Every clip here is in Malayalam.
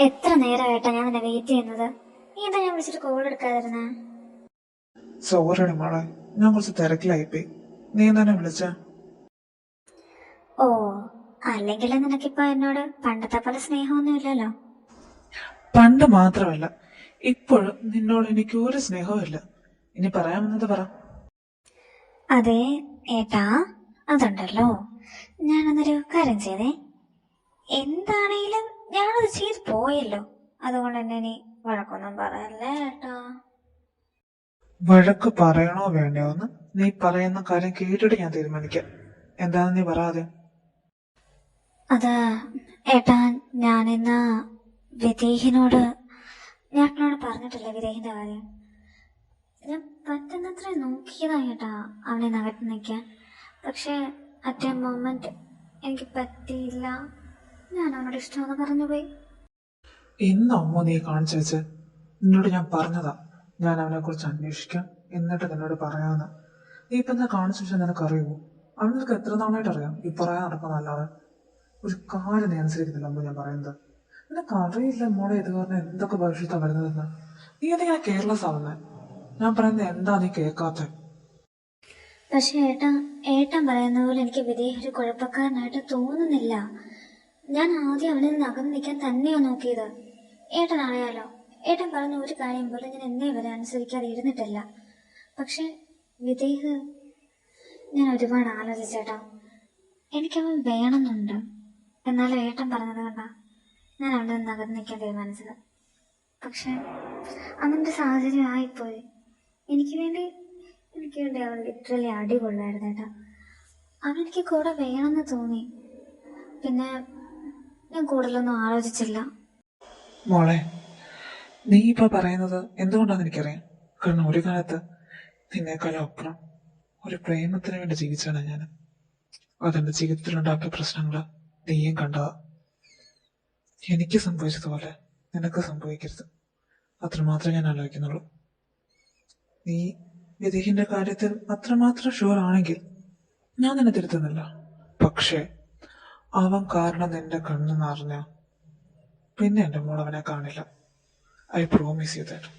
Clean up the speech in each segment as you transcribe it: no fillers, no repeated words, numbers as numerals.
എത്ര നേരമായിട്ടാ ഞാൻ നിന്നെ വെയിറ്റ് ചെയ്യുന്നത്. നീ എന്താ ഞാൻ വിളിച്ചിട്ട് കോൾ എടുക്കാതിരുന്നേ? സോറിയുടെ മോളെ, ഞാൻ കുറച്ച് തിരക്കിലായിപ്പോയി. നീ തന്നെ വിളിച്ച? ഓ, അല്ലെങ്കിൽ നിനക്കിപ്പോ എന്നോട് പണ്ടത്തെ പോലെ സ്നേഹമൊന്നും ഇല്ലല്ലോ. പണ്ട് മാത്രമല്ല, ഇപ്പോഴും നിന്നോട് എനിക്ക് ഒരു സ്നേഹവും ഇല്ല. ഇനി പറയാമെന്നത് പറ. അതെ ഏട്ടാ, അതുണ്ടല്ലോ, ഞാനന്നൊരു കാര്യം ചെയ്തേ. എന്താണേലും ഞാനത് ചെയ്ത് പോയല്ലോ, അതുകൊണ്ട് തന്നെ ഇനി വഴക്കൊന്നും പറയല്ലേ ഏട്ടാ. വഴക്ക് പറയണോ വേണ്ടയോ എന്ന് നീ പറയുന്ന കാര്യം കേട്ടിട്ട് ഞാൻ തീരുമാനിക്കാം. എന്താണെന്ന് നീ പറയാതെ. അത് ഏട്ടാ, ഞാനിന്ന് വിദേഹിനോട് ഞാട്ടിനോട് പറഞ്ഞിട്ടില്ല വിദേഹിന്റെ കാര്യം. ഞാൻ പറ്റുന്നത്ര നോക്കിയതാ ഏട്ടാ അവനെ നകറ്റി നിൽക്കാൻ. പക്ഷെ അറ്റ് എ മൊമെന്റ് എനിക്ക് പറ്റിയില്ല. ഞാൻ അവനോട് ഇഷ്ടമെന്ന് പറഞ്ഞുപോയി. ഇന്ന് അമ്മ നീ കാണിച്ചു വെച്ച് നിന്നോട് ഞാൻ പറഞ്ഞതാ, ഞാൻ അവനെ കുറിച്ച് അന്വേഷിക്കാം എന്നിട്ട് നിന്നോട് പറയാമെന്ന്. നീ ഇപ്പൊ എന്താ കാണിച്ചു വെച്ചാൽ നിനക്കറിയുമോ? അവനക്ക് എത്ര നാളായിട്ട് അറിയാം ഈ പറയാൻ നടക്കുന്നതല്ലാതെ. ഒരു കാര്യം നീ അനുസരിക്കുന്നില്ല അമ്മ ഞാൻ പറയുന്നത്. നിനക്കറിയില്ല മോളെ ഇത് കാരണം എന്തൊക്കെ ഭവിഷ്യത്താണ് വരുന്നതെന്ന്. നീ എന്തെങ്കിലും കെയർലെസ് ആവുന്നേ. ഞാൻ പറയുന്നത് എന്താ നീ കേൾക്കാത്ത? പക്ഷെ ഏട്ടാ, ഏട്ടൻ പറയുന്ന പോലെ എനിക്ക് വിദേഹ് ഒരു കുഴപ്പക്കാരനായിട്ട് തോന്നുന്നില്ല. ഞാൻ ആദ്യം അവനിൽ നിന്ന് അകന്ന് നിൽക്കാൻ തന്നെയാ നോക്കിയത്. ഏട്ടൻ അറിയാലോ, ഏട്ടൻ പറഞ്ഞ ഒരു കാര്യം പോലും ഞാൻ എന്നേ വരെ അനുസരിക്കാതെ ഇരുന്നിട്ടില്ല. പക്ഷെ വിദേഹ് ഞാൻ ഒരുപാട് ആലോചിച്ചേട്ടാ. എനിക്കവൻ വേണമെന്നുണ്ട്. എന്നാലും ഏട്ടൻ പറഞ്ഞത് കണ്ടാ ഞാൻ അവിടെ നിന്ന് അകന്ന് നിൽക്കാൻ തീരുമാനിച്ചത്. പക്ഷെ അങ്ങനത്തെ സാഹചര്യം ആയിപ്പോയി. എനിക്ക് വേണ്ടി അവൻ ലിറ്ററലി അടി കൊള്ളായിരുന്നു ഏട്ടാ. അവനെനിക്ക് കൂടെ വേണമെന്ന് തോന്നി. പിന്നെ ഞാൻ കൂടുതലൊന്നും ആലോചിച്ചില്ല. മോളെ, നീ ഇപ്പൊ പറയുന്നത് എന്തുകൊണ്ടാന്ന് എനിക്കറിയാം. കാരണം ഒരു കാലത്ത് നിന്നേക്കാളും അപ്പുറം ഒരു പ്രേമത്തിന് വേണ്ടി ജീവിച്ചാണ് ഞാൻ. അതെന്റെ ജീവിതത്തിലുണ്ടാക്കിയ പ്രശ്നങ്ങള് നീയും കണ്ടതാ. എനിക്ക് സംഭവിച്ചതുപോലെ നിനക്ക് സംഭവിക്കരുത്, അത്രമാത്രം ഞാൻ ആലോചിക്കുന്നുള്ളൂ. നീ വിദേഹിന്റെ കാര്യത്തിൽ അത്രമാത്രം ഷുവർ ആണെങ്കിൽ ഞാൻ നിന്നെ തിരുത്തുന്നില്ല. പക്ഷേ അവൻ കാരണം നിന്റെ കണ്ണ് നിറഞ്ഞ പിന്നെ എന്റെ മോൾ അവനെ കാണില്ല. I promise you that.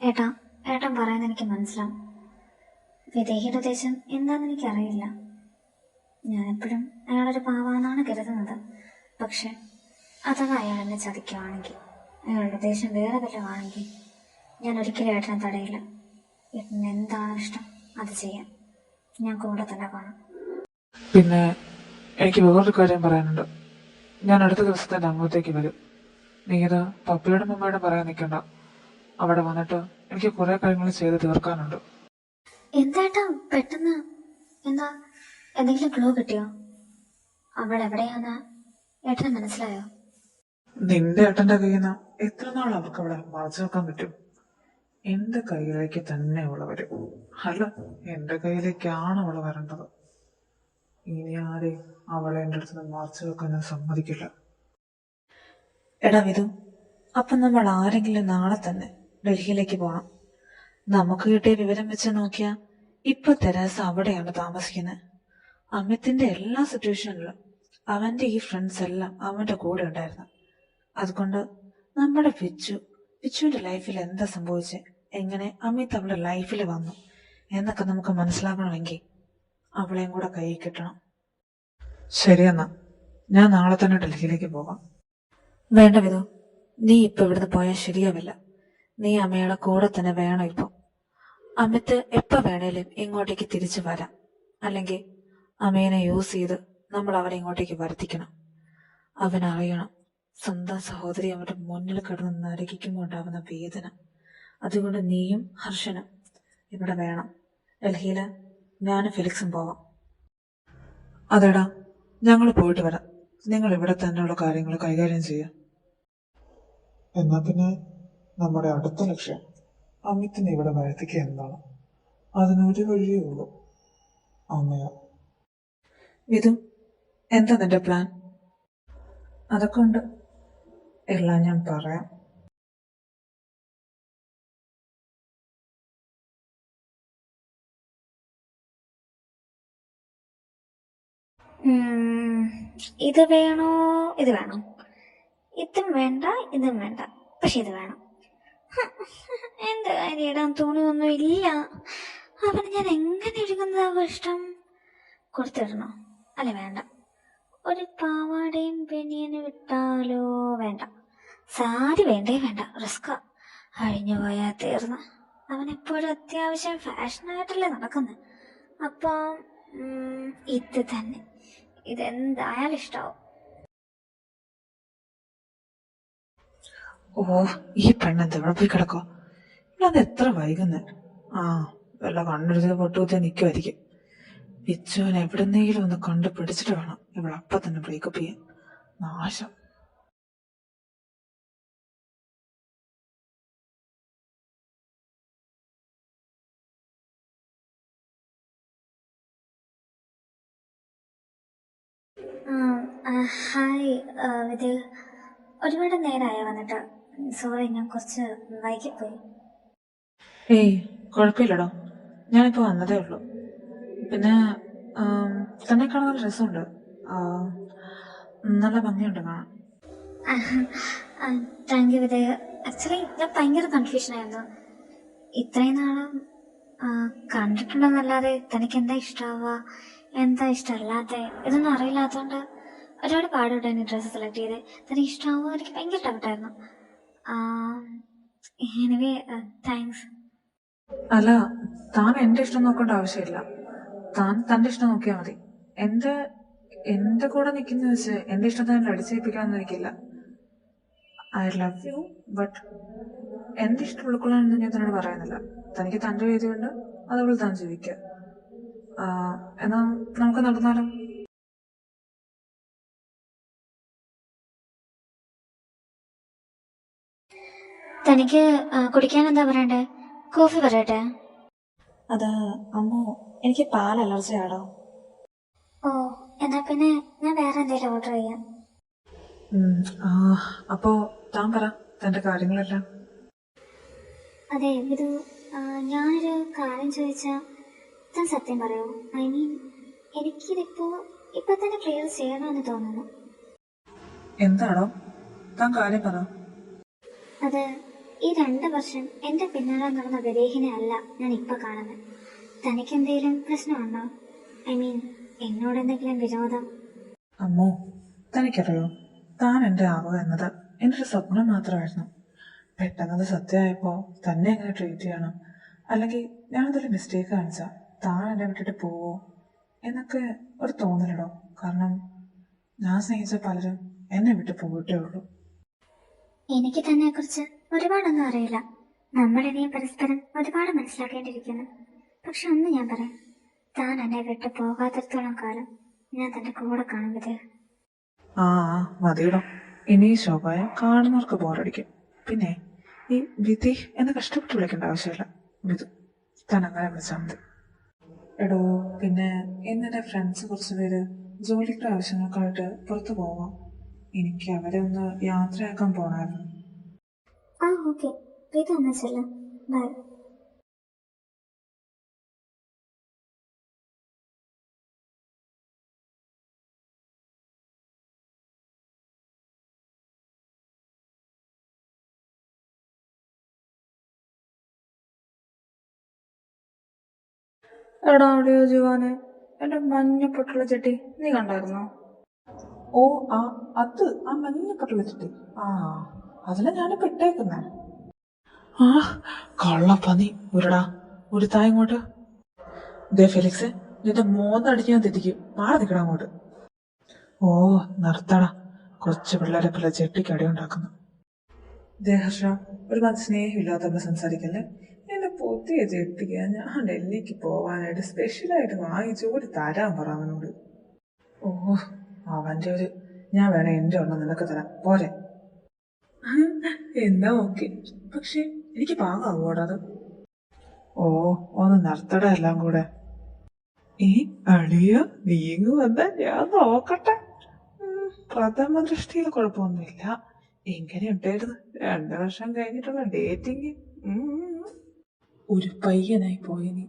ഏട്ടാ, ഏട്ടൻ പറയുന്നത് എനിക്ക് മനസ്സിലാവും. വിദേഹിയുടെ ഉദ്ദേശം എന്താണെന്ന് എനിക്കറിയില്ല. ഞാനെപ്പോഴും അയാളൊരു പാവാന്നാണ് കരുതുന്നത്. പക്ഷെ അഥവാ അയാൾ എന്നെ ചതിക്കുവാണെങ്കിൽ, അയാളുടെ ഉദ്ദേശം വേറെ വല്ലതുമാണെങ്കിൽ, ഞാൻ ഒരിക്കലും ഏട്ടനെ തടയില്ല. ഏട്ടന് എന്താണ് ഇഷ്ടം അത് ചെയ്യാൻ ഞാൻ കൂടെ തന്നെ കാണും. പിന്നെ എനിക്ക് വേറൊരു കാര്യം പറയാനുണ്ട്. ഞാൻ അടുത്ത ദിവസം തന്നെ അങ്ങോട്ടേക്ക് വരും. നീ ഇത് പപ്പയോടും മമ്മയോടും പറയാൻ നിൽക്കണ്ട. അവിടെ വന്നിട്ട് എനിക്ക് കുറെ കാര്യങ്ങൾ ചെയ്ത് തീർക്കാനുണ്ട്. എന്താ പെട്ടെന്ന്? എന്താ, എന്തെങ്കിലും ക്ലൂ കിട്ടിയോ? അവൾ എവിടെയാന്ന് ഏട്ടന് മനസ്സിലായോ? നിന്റെ ഏട്ടന്റെ കയ്യിൽ നിന്ന് എത്ര നാൾ അവർക്ക് അവളെ മറച്ചു വെക്കാൻ പറ്റും? എന്റെ കയ്യിലേക്ക് തന്നെ അവള് വരും. അല്ല, എന്റെ കയ്യിലേക്കാണ് അവള് വരേണ്ടത്. ഇനി ആരെയും അവളെ എന്റെ അടുത്ത് നിന്ന് മറച്ചു വെക്കാൻ ഞാൻ സമ്മതിക്കില്ല. എടാ വിധു, അപ്പൊ നമ്മൾ ആരെങ്കിലും നാളെ തന്നെ ഡൽഹിയിലേക്ക് പോണം. നമുക്ക് കിട്ടിയ വിവരം വെച്ച് നോക്കിയാ ഇപ്പൊ തെരേസ അവിടെയാണ് താമസിക്കുന്നത്. അമിത്തിന്റെ എല്ലാ സിറ്റുവേഷനിലും അവന്റെ ഈ ഫ്രണ്ട്സ് എല്ലാം അവന്റെ കൂടെ ഉണ്ടായിരുന്നു. അതുകൊണ്ട് നമ്മുടെ വിച്ചുവിന്റെ ലൈഫിൽ എന്താ സംഭവിച്ചേ, എങ്ങനെ അമിത് അവളുടെ ലൈഫിൽ വന്നു എന്നൊക്കെ നമുക്ക് മനസ്സിലാക്കണമെങ്കിൽ അവളെയും കൂടെ കൈ കിട്ടണം. ശരിയെന്നാ, ഞാൻ നാളെ തന്നെ ഡൽഹിയിലേക്ക് പോകാം. വേണ്ട വിധു, നീ ഇപ്പൊ ഇവിടുന്ന് പോയാൽ ശരിയാവില്ല. നീ അമ്മയുടെ കൂടെ തന്നെ വേണം ഇപ്പൊ. അമിത് എപ്പോ വേണേലും ഇങ്ങോട്ടേക്ക് തിരിച്ചു വരാം. അല്ലെങ്കിൽ അമ്മേനെ യൂസ് ചെയ്ത് നമ്മൾ അവനെ ഇങ്ങോട്ടേക്ക് വരുത്തിക്കണം. അവനറിയണം സ്വന്തം സഹോദരി അവന്റെ മുന്നിൽ കിടന്ന് നരകിക്കുമ്പോൾ ഉണ്ടാവുന്ന വേദന. അതുകൊണ്ട് നീയും ഹർഷനും ഇവിടെ വേണം. ഡൽഹിയില് ഞാനും ഫെലിക്സും പോവാം. അതെടാ, ഞങ്ങൾ പോയിട്ട് വരാം. നിങ്ങൾ ഇവിടെ തന്നെയുള്ള കാര്യങ്ങൾ കൈകാര്യം ചെയ്യാം. എന്നാ പിന്നെ നമ്മുടെ അടുത്ത ലക്ഷ്യം അമിത്തിനെ ഇവിടെ വരുത്തിക്കുക എന്നതാണ്. അതിനൊരു വഴിയേ ഉള്ളൂ, അമ്മയ. വിധു, എന്താ നിന്റെ പ്ലാൻ? അതൊക്കെ ഉണ്ട്, എല്ലാം ഞാൻ പറയാം. ഇത് വേണോ ഇത് വേണോ? ഇതും വേണ്ട ഇതും വേണ്ട, പക്ഷെ ഇത് വേണം. എന്ത് കാര്യം ഇടാൻ തുണിയൊന്നും ഇല്ല. അവന് ഞാൻ എങ്ങനെ ഇരിക്കുന്നതാവും ഇഷ്ടം? കൊടുത്തിടണോ? അല്ല വേണ്ട. ഒരു പാവാടയും ബനിയനും ഇട്ടാലോ? വേണ്ട. സാരി വേണ്ടേ വേണ്ട, റിസ്കാ. അഴിഞ്ഞു പോയാൽ തീർന്ന്. അവനെപ്പോഴും അത്യാവശ്യം ഫാഷനായിട്ടല്ലേ നടക്കുന്നത്. അപ്പം ഇത് തന്നെ, ഇതെന്തായാലും ഇഷ്ടാവും. ഓ, ഈ പെണ്ണെന്ത് ഇവിടെ പോയി കിടക്കോ? ഇവളത് എത്ര വൈകുന്നേ? ആ, വല്ല കണ്ണെടുത്ത് പൊട്ടുകുത്തിയാ നിൽക്കുമായിരിക്കും. പിച്ചോൻ എവിടെന്നെങ്കിലും ഒന്ന് കണ്ടു പിടിച്ചിട്ട് വേണം ഇവളപ്പം തന്നെ ബ്രേക്കപ്പ് ചെയ്യാൻ. നാശം. ഹായ് വിദ്യ, ഒരുപാട് നേരമായോ വന്നിട്ട്? സോറി, ഞാൻ കുറച്ച് വൈകിപ്പോയി. ഏയ്, കുഴപ്പമില്ലടോ, ഞാനിപ്പോൾ വന്നതേ ഉള്ളൂ. പിന്നെ തന്നെ കാണാൻ നല്ല രസമുണ്ട്. നല്ല ഭംഗിയുണ്ട് കാണാൻ. Thank you Vidya. ആക്ച്വലി ഞാൻ ഭയങ്കര കൺഫ്യൂഷനായിരുന്നു. ഇത്രയും നാളും കണ്ടിട്ടുണ്ടെന്നല്ലാതെ തനിക്ക് എന്താ ഇഷ്ടമാവുക, എന്താ ഇഷ്ടമല്ലാത്ത ഇതൊന്നും അറിയില്ലാത്തതുകൊണ്ട് ഒരുപാട് പാടുപെട്ടാണ് ഈ ഡ്രസ്സ് സെലക്ട് ചെയ്ത്. തനിക്ക് ഇഷ്ടമാവുക എനിക്ക് ഭയങ്കര ഡൗട്ടായിരുന്നു. Anyway thanks. അല്ല, താൻ എൻ്റെ ഇഷ്ടം നോക്കേണ്ട ആവശ്യമില്ല. താൻ തൻ്റെ ഇഷ്ടം നോക്കിയാൽ മതി. എൻ്റെ കൂടെ നിൽക്കുന്ന വെച്ച് എൻ്റെ ഇഷ്ടം തന്നെ അടിച്ചേൽപ്പിക്കാനൊന്നും എനിക്കില്ല. ഐ ലവ് യു, ബട്ട് എൻ്റെ ഇഷ്ടം ഉൾക്കൊള്ളാനൊന്നും ഞാൻ തന്നോട് പറയുന്നില്ല. തനിക്ക് തൻ്റെ രീതി കൊണ്ട് അതുപോലെ താൻ ജീവിക്കുക. എന്നാ നമുക്ക് നടന്നാലോ? തനിക്ക് കുടിക്കാൻ എന്താ പറയണ്ടേ? കോഫി പറയട്ടെ? അത് അമ്മോ, എനിക്ക് പാൽ അലർജി ആടോ. ഓ, എന്നാ പിന്നെ ഞാൻ വേറെ എന്തെങ്കിലും ഓർഡർ ചെയ്യാം. അപ്പോ താൻ പറ തൻ്റെ കാര്യങ്ങളെല്ലാം. അതെ ഇത്, ഞാനൊരു കാര്യം ചോദിച്ചാൽ താൻ സത്യം പറയൂ? ഐ മീൻ, ഇപ്പൊ തന്നെ ക്ലിയർ ചെയ്യണമെന്ന് തോന്നുന്നു. എന്താണോ താൻ കാര്യം പറ. അത് ഈ 2 വർഷം എന്റെ പിന്നാലെ നടന്ന വിദേഹിനെ അല്ല ഞാൻ ഇപ്പൊ കാണുന്നത്. തനിക്ക് എന്തെങ്കിലും പ്രശ്നമുണ്ടോ? ഐ മീൻ, എന്നോട് എന്തെങ്കിലും വിരോധം? അമ്മോ, തനിക്കറിയോ, താൻ എൻ്റെ ആവുക എന്നത് എൻ്റെ ഒരു സ്വപ്നം മാത്രമായിരുന്നു. പെട്ടെന്നത് സത്യമായപ്പോൾ തന്നെ എങ്ങനെ ട്രീറ്റ് ചെയ്യണം, അല്ലെങ്കിൽ ഞാനതൊരു മിസ്റ്റേക്ക് കാണിച്ചാൽ താൻ എന്നെ വിട്ടിട്ട് പോവോ എന്നൊക്കെ ഒരു തോന്നലിടോ. കാരണം ഞാൻ സ്നേഹിച്ച പലരും എന്നെ വിട്ട് പോയിട്ടേ ഉള്ളൂ. എനിക്ക് തന്നെ കുറിച്ച് ഒരുപാടൊന്നും അറിയില്ല. നമ്മളിനിയും പരസ്പരം ഒരുപാട് മനസ്സിലാക്കേണ്ടിയിരിക്കുന്നു. പക്ഷെ ഒന്ന് ഞാൻ പറയാം, താൻ എന്നെ വിട്ട് പോകാത്തിടത്തോളം കാലം ഞാൻ തന്റെ കൂടെ കാണും വിധേ. മതിയിടോ, ഇനി ഈ ശോഭയ കാണുന്നവർക്ക് ബോറടിക്കും. പിന്നെ ഈ വിധി എന്നെ കഷ്ടപ്പെട്ട് വിളിക്കേണ്ട ആവശ്യമില്ല. വിധു താൻ അങ്ങനെ വിളിച്ചാൽ മതി. എടോ, പിന്നെ ഇന്നെൻ്റെ ഫ്രണ്ട്സ് കുറച്ച് പേര് ജോലിയുടെ ആവശ്യങ്ങൾക്കായിട്ട് പുറത്തു പോവാം. എനിക്ക് അവരെ ഒന്ന് യാത്രയാക്കാൻ പോണായിരുന്നു. ഓക്കെ, വിധു എന്നാ ചെല്ലാം. ബൈ. എടാ അവിടെയോ ജുവാനെ, എൻ്റെ മഞ്ഞപ്പൊട്ടുള്ള ചെട്ടി നീ കണ്ടായിരുന്നോ? ഓ, അത് ആ മഞ്ഞപ്പൊട്ടുള്ള ചെട്ടി. അതിലെ ഞാനിപ്പോ ഇട്ടേക്കുന്നേ. കള്ളപ്പന്നി ഉരുടാ, ഒരു താ ഇങ്ങോട്ട്. ദേ ഫെലിക്സ്, നിന്റെ മോന്നടിച്ച് ഞാൻ തെറ്റിക്കും. മാറി നിൽക്കണം അങ്ങോട്ട്. ഓ, നിർത്തടാ, കൊച്ചു പിള്ളേരെ പോലെ ചെട്ടിക്ക് അടി ഉണ്ടാക്കുന്നു. ദേഹർഷ, ഒരുപാട് സ്നേഹമില്ലാത്തവരെ സംസാരിക്കല്ലേ. എന്റെ പുതിയ ചെട്ടിക്ക് ഞാൻ ഡൽഹിക്ക് പോവാനായിട്ട് സ്പെഷ്യലായിട്ട് വാങ്ങിച്ചു കൂടി തരാൻ പറ അവനോട്. ഓ, അവന്റെ ഒരു ഞാൻ വേണേ എന്റെ ഒരെണ്ണം നിനക്ക് തരാം, പോരെ? എന്നാ ഓക്കെ, പക്ഷെ എനിക്ക് പാകാവൂടാ അത്. ഓ, ഒന്ന് നിർത്തട എല്ലാം കൂടെ. അളിയ നീങ്ങു വന്നാ ഞാൻ നോക്കട്ടെ. പ്രഥമ ദൃഷ്ടിയിൽ കുഴപ്പമൊന്നുമില്ല. എങ്ങനെ ഉണ്ടായിരുന്നു 2 വർഷം കഴിഞ്ഞിട്ടുള്ള ഡേറ്റിങ്? ഒരു പയ്യനായി പോയ നീ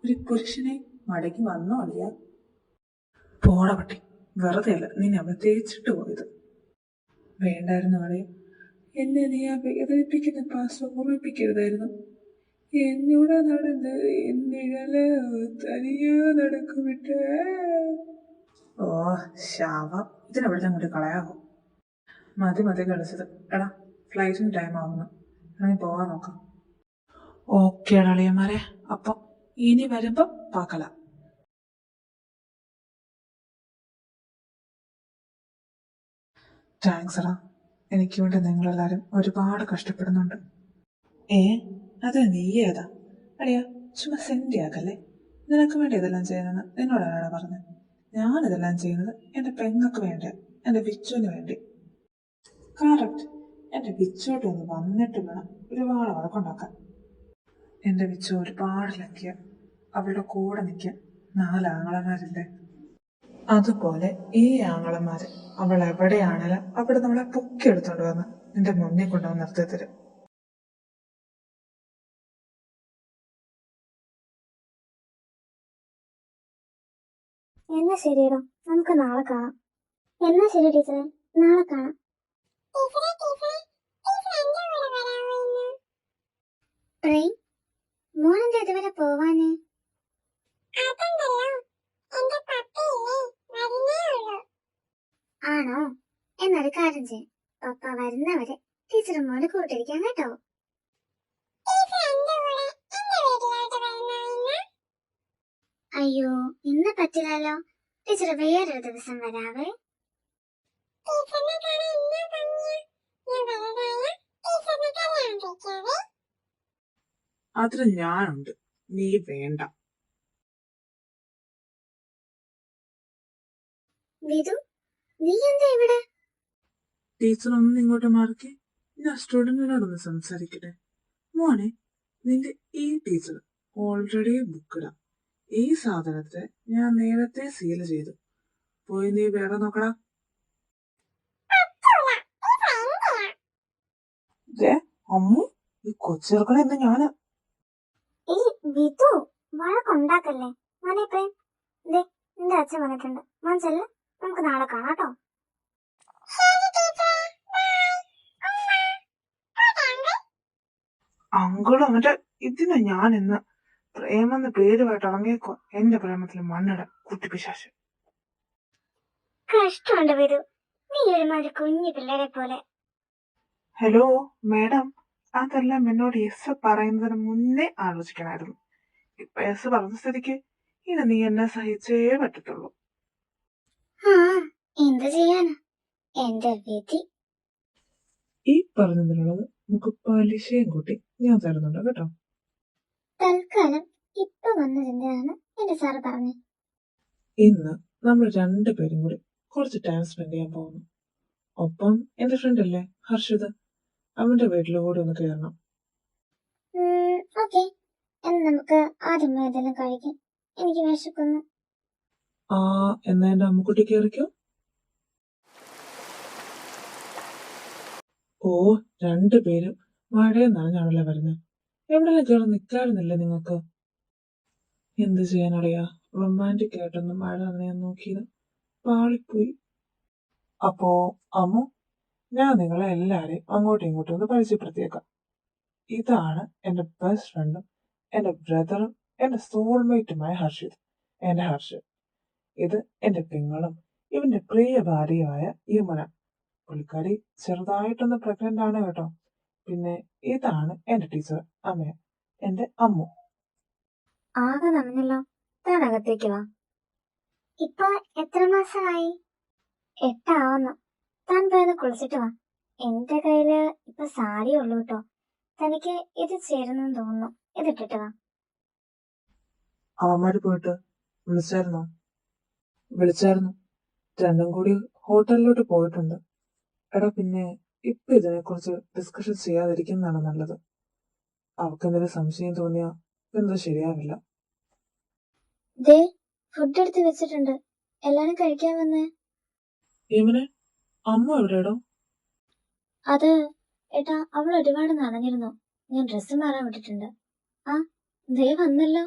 ഒരു പുരുഷനായി മടങ്ങി വന്നോ അളിയ? പോട പട്ടി, വെറുതെ അല്ല നിന്നെ അവൾ തേച്ചിട്ട് പോയത്. വേണ്ടായിരുന്നു ആളെ. എന്നെ നീ ആ വേദനിപ്പിക്കുന്ന പാസ് ഓർമ്മിപ്പിക്കരുതായിരുന്നു. എന്നോട് നടന്ന് എന്നിഴല് തനിയോ നടക്കുമിട്ട്. ഓ ശാപം, ഇതിനെവിടെ അങ്ങോട്ട് കളയാവോ? മതി മതി കളിച്ചത്. എടാ, ഫ്ലൈറ്റിന് ടൈം ആവുന്നു, നീ പോവാൻ നോക്കാം. ഓക്കെ അളിയന്മാരെ, അപ്പം ഇനി വരുമ്പോ പാക്കല. താങ്ക്സ് എടാ, എനിക്ക് വേണ്ടി നിങ്ങളെല്ലാരും ഒരുപാട് കഷ്ടപ്പെടുന്നുണ്ട്. അത് നീ ഏതാ അളിയ? ചുമ്മാ സെൻറ്റി ആക്കല്ലേ. നിനക്ക് വേണ്ടി ഇതെല്ലാം ചെയ്യുന്നത് നിന്നോടാണ് പറഞ്ഞത്. ഞാനിതെല്ലാം ചെയ്യുന്നത് എൻ്റെ പെങ്ങൾക്ക് വേണ്ടിയാ, എൻ്റെ വിച്ചുവിന് വേണ്ടി. കറക്റ്റ്. എൻ്റെ വിച്ചോട്ട് ഒന്ന് വന്നിട്ട് വേണം ഒരുപാട് വഴക്കുണ്ടാക്കാൻ. എൻ്റെ വിച്ചു ഒരുപാട് ലക്കിയ, അവളുടെ കൂടെ നിൽക്കാൻ 4 ആങ്ങളമാരില്ലേ. അതുപോലെ ഈ ആങ്ങളമാര് അവൾ എവിടെയാണെങ്കിലും അവിടെ നമ്മളെ പൊക്കിയെടുത്തോണ്ട് വന്ന് നിന്റെ മുന്നിൽ കൊണ്ടുവന്ന് നിർത്തി തരും. എന്നാ ശരിയടോ, നമുക്ക് നാളെ കാണാം. എന്നാ ശരി ടീച്ചറെ, നാളെ കാണാം. ട്രെയിൻ മോനെന്താ ഇതുവരെ പോവാന്? ആണോ? എന്നൊരു കാര്യം ചെയ്യും, പപ്പ വരുന്നവരെ ടീച്ചർ മോനെ കൂട്ടിരിക്കാൻ കേട്ടോ. അയ്യോ, ഇന്ന് പറ്റില്ലല്ലോ. ടീച്ചർ വേറൊരു ദിവസം വരാവേ. അതിൽ ഞാനുണ്ട്, നീ വേണ്ട. വിധു, നീ എന്താ ഇവിടെ? ടീച്ചർ ഒന്ന് ഇങ്ങോട്ട് മാറിക്കേ, ഞാൻ സ്റ്റുഡന്റിനോടൊന്ന് സംസാരിക്കട്ടെ. മോനെ, നിന്റെ ഈ ടീച്ചർ ഓൾറെഡി ബുക്കിടാ. ഈ സാധനത്തെ ഞാൻ നേരത്തെ സീൽ ചെയ്തു. പോയി നീ വേറെ നോക്കടാ. അമ്മു, ഈ കൊച്ചിറക്കണ എന്ന് ഞാന്. ഈ വിധു വഴക്കുണ്ടാക്കല്ലേ മോനെ. പ്രേം, ദേ നിന്റെ അച്ഛൻ വന്നിട്ടുണ്ട്. മോൻ ചെല്ല്, നമുക്ക് നാളെ കാണാട്ടോ. അങ്കിളും മറ്റേ ഇതിന് ഞാൻ ഇന്ന് പ്രേമെന്ന് പേരുമായിട്ട് ഇറങ്ങിയേക്കോ. എന്റെ പ്രേമത്തിൽ മണ്ണിട കുട്ടിപ്പിശാശ്. കഷ്ടമുണ്ട് വിധു, നീ ഒരുമാതിരി കുഞ്ഞു പിള്ളേരെ പോലെ. ഹലോ മാഡം, അതെല്ലാം എന്നോട് യെസ് പറയുന്നതിന് മുന്നേ ആലോചിക്കണമായിരുന്നു. ഇപ്പൊ യെസ് പറഞ്ഞ സ്ഥിതിക്ക് ഇനി നീ എന്നെ സഹിച്ചേ പറ്റത്തുള്ളൂ. ആ, എന്ത് ചെയ്യാനാ, എന്റെ വിധി. ഈ പറഞ്ഞതിനുള്ളത് നമുക്ക് പലിശയും കൂട്ടി ഞാൻ തരുന്നുണ്ട് കേട്ടോ. തൽക്കാലം ഇപ്പൊ വന്നതെന്തിനാണ് എന്റെ സാറ് പറഞ്ഞു. ഇന്ന് നമ്മൾ 2 പേരും കൂടി കുറച്ച് ടൈം സ്പെൻഡ് ചെയ്യാൻ പോകുന്നു. ഒപ്പം എന്റെ ഫ്രണ്ട് അല്ലേ ഹർഷിത്, അവന്റെ വീട്ടിൽ കൂടി ഒന്ന് കയറണം. ഓക്കെ, എന്ന് നമുക്ക് ആദ്യം ഏതെങ്കിലും കഴിക്കാം, എനിക്ക് വിശക്കുന്നു. എന്നാ എന്റെ അമ്മുക്കുട്ടി കയറിക്കോ. ഓ, 2 പേരും മഴയും നനഞ്ഞാണല്ലോ വരുന്നത്. എവിടെയെല്ലാം കയറി നിൽക്കാറുന്നില്ലേ നിങ്ങൾക്ക്? എന്ത് ചെയ്യാനറിയാ, റൊമാൻറ്റിക് ആയിട്ടൊന്ന് മഴ നനയാൻ നോക്കിയത് പാളിപ്പോയി. അപ്പോ അമ്മു, ഞാൻ നിങ്ങളെ എല്ലാരെയും അങ്ങോട്ടും ഇങ്ങോട്ടും ഒന്ന് പരിചയപ്പെടുത്തിയേക്കാം. ഇതാണ് എന്റെ ബെസ്റ്റ് ഫ്രണ്ടും എന്റെ ബ്രദറും എന്റെ സോൾമേറ്റുമായ ഹർഷിത്, എന്റെ ഹർഷ്. ഇത് എന്റെ പെങ്ങളും ഇവന്റെ പ്രിയ ഭാര്യയായ യമുന. പുള്ളിക്കാരി ചെറുതായിട്ടൊന്ന് പ്രഗ്നന്റ് ആണ് കേട്ടോ. പിന്നെ ഇതാണ് എന്റെ ടീച്ചർ അമ്മ, എന്റെ അമ്മു. ആകെ നന്നല്ലോ, താൻ അകത്തേക്ക് വാ. ഇപ്പൊ എത്ര മാസമായി? 8 ആവുന്നു. താൻ പോയത് കുളിച്ചിട്ട് വാ. എന്റെ കയ്യില് ഇപ്പൊ സാരി ഉള്ളൂ കേട്ടോ, തനിക്ക് ഇത് ചേരുന്നെന്ന് തോന്നുന്നു. ഇതിട്ടിട്ട് വാ. അവന്മാര് പോയിട്ട് വിളിച്ചായിരുന്നു? രണ്ടും കൂടി ഹോട്ടലിലോട്ട് പോയിട്ടുണ്ട്. എടാ, പിന്നെ ഇപ്പൊ ഇതിനെക്കുറിച്ച് ഡിസ്കഷൻ ചെയ്യാതിരിക്കുന്നതാണ് നല്ലത്. അവർക്ക് എന്തെങ്കിലും സംശയം തോന്നിയാ എന്തോ ശരിയാവില്ല. ദേ, ഫുഡ് എടുത്ത് വെച്ചിട്ടുണ്ട്, എല്ലാരും കഴിക്കാൻ വന്നേ. ഇവനെ അമ്മ എവിടെയാടോ? അത് ഏട്ടാ, അവൾ ഒരുപാട് നനഞ്ഞിരുന്നു, ഞാൻ ഡ്രസ്സ് മാറാൻ വിട്ടിട്ടുണ്ട്. ആ, ദേ വന്നല്ലോ.